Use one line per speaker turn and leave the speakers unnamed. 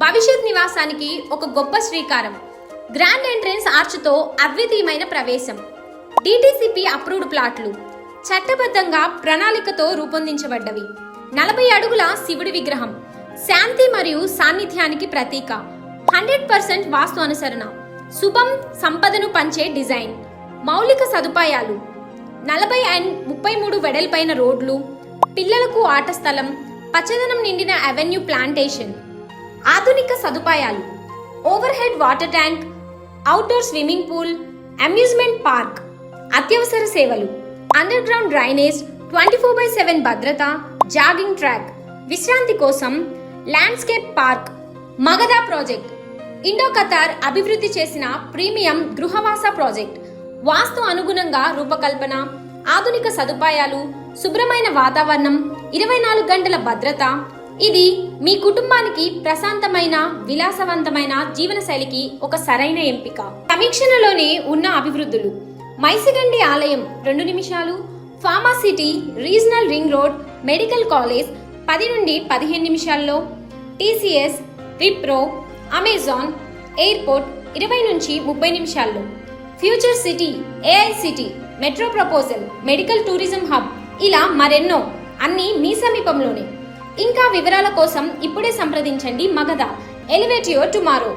భవిష్యత్ నివాసానికి ఒక గొప్ప శ్రీకారం. గ్రాండ్ ఎంట్రెన్స్ ఆర్చ్తో అద్వితీయమైన ప్రవేశం. డిటిసిపి అప్రూవ్డ్ ప్లాట్లు చట్టబద్ధంగా ప్రణాళికతో రూపొందించబడ్డవి. 40 అడుగుల శివుడి విగ్రహం శాంతి మరియు సాన్నిధ్యానికి ప్రతీక. 100% వాస్తు అనుసరణ. శుభం సంపదను పంచే డిజైన్. మౌలిక సదుపాయాలు 40 అండ్ 33 వెడల్పైన రోడ్లు, పిల్లలకు ఆట స్థలం, పచ్చదనం నిండిన అవెన్యూ ప్లాంటేషన్. ఆధునిక సదుపాయాలు over head water tank, outdoor swimming pool, amusement park. అత్యవసర సేవలు అండర్ గ్రౌండ్ డ్రైనేజ్, 24/7 భద్రత, జాగింగ్ ట్రాక్. విశ్రాంతి కోసం landscape park. Magadha project Indo Qatar అభివృద్ధి చేసిన ప్రీమియం గృహవాస ప్రాజెక్ట్. వాస్తు అనుగుణంగా రూపకల్పన, ఆధునిక సదుపాయాలు, శుభ్రమైన వాతావరణం, 24 గంటల భద్రత. ఇది మీ కుటుంబానికి ప్రశాంతమైన విలాసవంతమైన జీవనశైలికి ఒక సరైన ఎంపిక. సమీక్షణలోనే ఉన్న అభివృద్ధులు: మైసిగండి ఆలయం 2 నిమిషాలు, pharma city, regional ring road, medical college 10 నుండి 15 నిమిషాల్లో, టీసీఎస్, విప్రో, అమెజాన్, ఎయిర్పోర్ట్ 20 నుంచి 30 నిమిషాల్లో, future city, AICTE, metro proposal, medical tourism hub, ఇలా మరెన్నో. అన్నీ మీ సమీపంలోనే. ఇంకా వివరాల కోసం ఇప్పుడే సంప్రదించండి మగధ. Elevate your tomorrow.